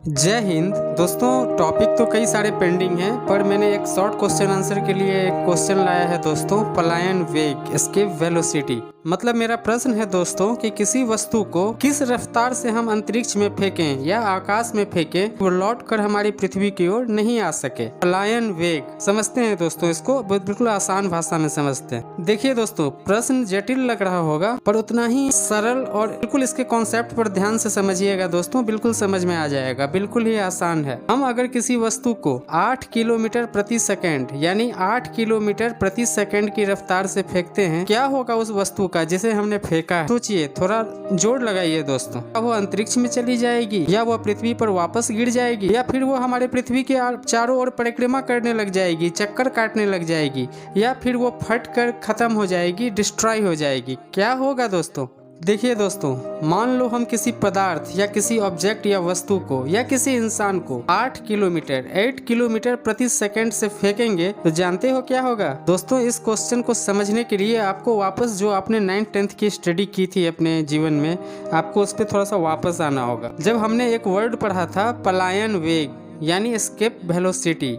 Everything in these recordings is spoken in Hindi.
जय हिंद दोस्तों। टॉपिक तो कई सारे पेंडिंग हैं, पर मैंने एक शॉर्ट क्वेश्चन आंसर के लिए एक क्वेश्चन लाया है दोस्तों। पलायन वेग, एस्केप वेलोसिटी। मतलब मेरा प्रश्न है दोस्तों कि किसी वस्तु को किस रफ्तार से हम अंतरिक्ष में फेंकें या आकाश में फेंकें वो लौट कर हमारी पृथ्वी की ओर नहीं आ सके। पलायन वेग समझते हैं दोस्तों, इसको बिल्कुल आसान भाषा में समझते हैं। देखिए दोस्तों, प्रश्न जटिल लग रहा होगा पर उतना ही सरल, और बिल्कुल इसके कॉन्सेप्ट पर ध्यान से समझिएगा दोस्तों, बिल्कुल समझ में आ जाएगा। बिल्कुल ही आसान है। हम अगर किसी वस्तु को 8 किलोमीटर प्रति सेकंड यानी 8 किलोमीटर प्रति सेकंड की रफ्तार से फेंकते हैं, क्या होगा उस वस्तु का जिसे हमने फेंका है? सोचिए, थोड़ा जोर लगाइए दोस्तों। क्या वो अंतरिक्ष में चली जाएगी, या वो पृथ्वी पर वापस गिर जाएगी, या फिर वो हमारे पृथ्वी के चारों ओर परिक्रमा करने लग जाएगी, चक्कर काटने लग जाएगी, या फिर वो फट कर खत्म हो जाएगी, डिस्ट्रॉय हो जाएगी? क्या होगा दोस्तों? देखिए दोस्तों, मान लो हम किसी पदार्थ या किसी ऑब्जेक्ट या वस्तु को या किसी इंसान को 8 किलोमीटर प्रति सेकंड से फेंकेंगे तो जानते हो क्या होगा? दोस्तों, इस क्वेश्चन को समझने के लिए आपको वापस जो आपने 9th 10th की स्टडी की थी अपने जीवन में, आपको उस पर थोड़ा सा वापस आना होगा। जब हमने एक वर्ड पढ़ा था पलायन वेग यानी एस्केप वेलोसिटी।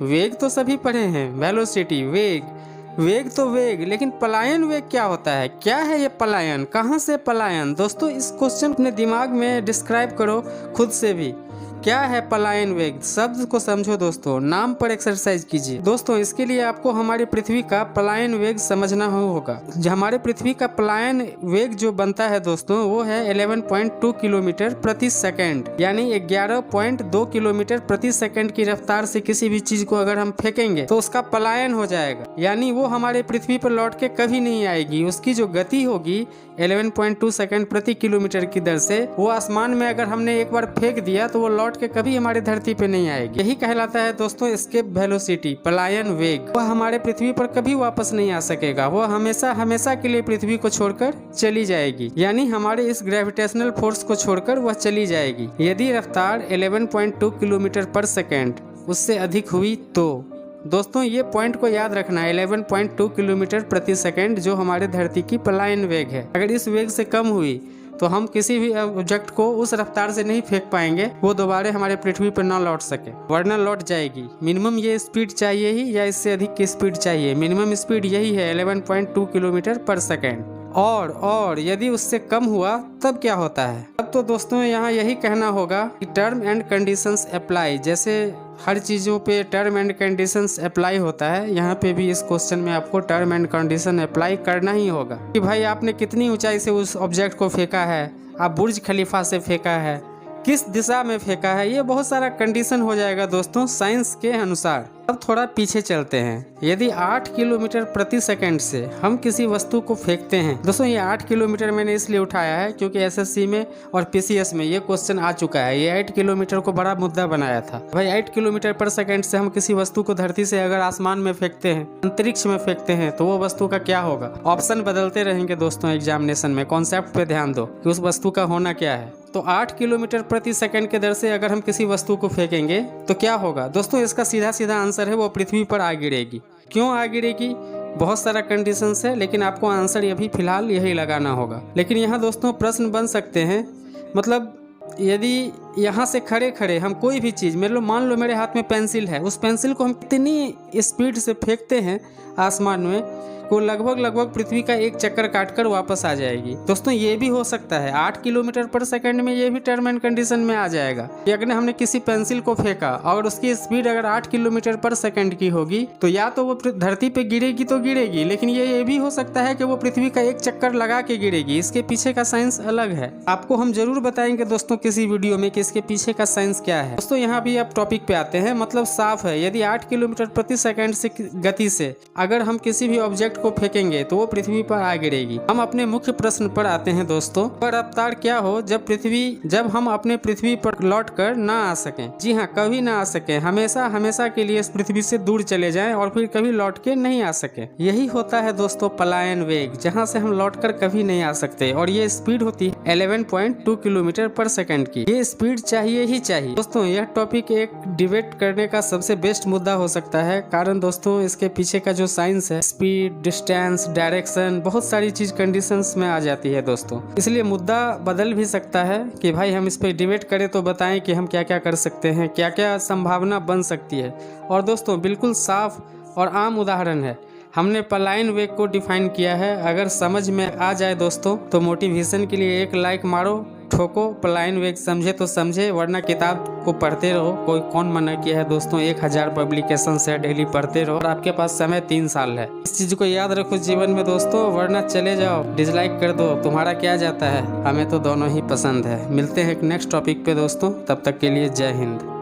वेग तो सभी पढ़े हैं, वेलोसिटी वेग तो वेग, लेकिन पलायन वेग क्या होता है? क्या है ये पलायन? कहाँ से पलायन? दोस्तों, इस क्वेश्चन अपने दिमाग में डिस्क्राइब करो खुद से भी। क्या है पलायन वेग? शब्द को समझो दोस्तों, नाम पर एक्सरसाइज कीजिए। दोस्तों, इसके लिए आपको हमारी पृथ्वी का पलायन वेग समझना होगा। हमारे पृथ्वी का पलायन वेग जो बनता है दोस्तों, वो है 11.2 किलोमीटर प्रति सेकंड, यानी 11.2 किलोमीटर प्रति सेकंड की रफ्तार से किसी भी चीज को अगर हम फेंकेंगे तो उसका पलायन हो जाएगा, यानी वो हमारे पृथ्वी पर लौट के कभी नहीं आएगी। उसकी जो गति होगी 11.2 सेकंड प्रति किलोमीटर की दर से, वो आसमान में अगर हमने एक बार फेंक दिया तो वो लौट के कभी हमारी धरती पे नहीं आएगी। यही कहलाता है दोस्तों एस्केप वेलोसिटी, पलायन वेग। वह हमारे पृथ्वी पर कभी वापस नहीं आ सकेगा, वो हमेशा के लिए पृथ्वी को छोड़कर चली जाएगी, यानी हमारे इस ग्रेविटेशनल फोर्स को छोड़कर वह चली जाएगी। यदि रफ्तार 11.2 किलोमीटर पर सेकेंड उससे अधिक हुई तो दोस्तों ये पॉइंट को याद रखना है, 11.2 किलोमीटर प्रति सेकेंड जो हमारे धरती की पलायन वेग है। अगर इस वेग से कम हुई तो हम किसी भी ऑब्जेक्ट को उस रफ्तार से नहीं फेंक पाएंगे, वो दोबारा हमारे पृथ्वी पर ना लौट सके, वरना लौट जाएगी। मिनिमम ये स्पीड चाहिए ही या इससे अधिक की स्पीड चाहिए? मिनिमम स्पीड यही है 11.2 किलोमीटर पर सेकेंड। और यदि उससे कम हुआ तब क्या होता है? अब तो दोस्तों यहाँ यही कहना होगा कि टर्म एंड कंडीशंस अप्लाई। जैसे हर चीज़ों पे टर्म एंड कंडीशंस अप्लाई होता है, यहाँ पे भी इस क्वेश्चन में आपको टर्म एंड कंडीशन अप्लाई करना ही होगा कि भाई आपने कितनी ऊंचाई से उस ऑब्जेक्ट को फेंका है, आप बुर्ज खलीफा से फेंका है, किस दिशा में फेंका है, ये बहुत सारा कंडीशन हो जाएगा दोस्तों साइंस के अनुसार। अब थोड़ा पीछे चलते हैं। यदि 8 किलोमीटर प्रति सेकंड से हम किसी वस्तु को फेंकते हैं, दोस्तों ये 8 किलोमीटर मैंने इसलिए उठाया है क्योंकि एसएससी में और पीसीएस में ये क्वेश्चन आ चुका है। ये 8 किलोमीटर को बड़ा मुद्दा बनाया था। भाई 8 किलोमीटर पर सेकंड से हम किसी वस्तु को धरती से अगर आसमान में फेंकते हैं, अंतरिक्ष में फेंकते हैं, तो वो वस्तु का क्या होगा? ऑप्शन बदलते रहेंगे दोस्तों एग्जामिनेशन में। कॉन्सेप्ट पे ध्यान दो कि उस वस्तु का होना क्या है। तो 8 किलोमीटर प्रति सेकंड के दर से अगर हम किसी वस्तु को फेंकेंगे तो क्या होगा? दोस्तों इसका सीधा आंसर है वो पृथ्वी पर आ गिरेगी। क्यों आ गिरेगी? बहुत सारा कंडीशंस है, लेकिन आपको आंसर अभी फिलहाल यही लगाना होगा। लेकिन यहाँ दोस्तों प्रश्न बन सकते हैं, मतलब यदि यहाँ से खड़े खड़े हम कोई भी चीज़, मान लो मेरे हाथ में पेंसिल है, उस पेंसिल को हम कितनी स्पीड से फेंकते हैं आसमान में, वो लगभग पृथ्वी का एक चक्कर काटकर वापस आ जाएगी। दोस्तों ये भी हो सकता है 8 किलोमीटर पर सेकंड में, ये भी टर्म एंड कंडीशन में आ जाएगा कि अगर हमने किसी पेंसिल को फेंका और उसकी स्पीड अगर 8 किलोमीटर पर सेकंड की होगी तो या तो वो धरती पे गिरेगी तो गिरेगी, लेकिन ये भी हो सकता है कि वो पृथ्वी का एक चक्कर लगा के गिरेगी। इसके पीछे का साइंस अलग है, आपको हम जरूर बताएंगे दोस्तों किसी वीडियो में कि इसके पीछे का साइंस क्या है। दोस्तों यहाँ भी आप टॉपिक पे आते हैं, मतलब साफ है, यदि 8 किलोमीटर प्रति सेकंड से गति से अगर हम किसी भी ऑब्जेक्ट को फेंकेंगे तो वो पृथ्वी पर आ गिरेगी। हम अपने मुख्य प्रश्न पर आते हैं दोस्तों, पर रफ्तार क्या हो जब हम अपने पृथ्वी पर लौट कर ना आ सकें? जी हाँ, कभी ना आ सकें, हमेशा के लिए इस पृथ्वी से दूर चले जाएं और फिर कभी लौट के नहीं आ सके। यही होता है दोस्तों पलायन वेग, जहाँ से हम लौट कर कभी नहीं आ सकते। और ये स्पीड होती है 11.2 किलोमीटर पर सेकंड की। ये स्पीड चाहिए ही चाहिए दोस्तों। यह टॉपिक एक डिबेट करने का सबसे बेस्ट मुद्दा हो सकता है, कारण दोस्तों इसके पीछे का जो साइंस है, स्पीड, डिस्टेंस, डायरेक्शन, बहुत सारी चीज़ कंडीशंस में आ जाती है दोस्तों। इसलिए मुद्दा बदल भी सकता है कि भाई हम इस पर डिबेट करें तो बताएं कि हम क्या क्या कर सकते हैं, क्या क्या संभावना बन सकती है। और दोस्तों बिल्कुल साफ और आम उदाहरण है, हमने पलायन वेग को डिफाइन किया है। अगर समझ में आ जाए दोस्तों तो मोटिवेशन के लिए एक लाइक मारो, ठोको। पलायन वेग समझे तो समझे, वरना किताब को पढ़ते रहो। कोई कौन मना किया है दोस्तों, 1000 पब्लिकेशन है, डेली पढ़ते रहो और आपके पास समय 3 साल है। इस चीज को याद रखो जीवन में दोस्तों, वरना चले जाओ, डिसलाइक कर दो, तुम्हारा क्या जाता है, हमें तो दोनों ही पसंद है। मिलते हैं एक नेक्स्ट टॉपिक पे दोस्तों, तब तक के लिए जय हिंद।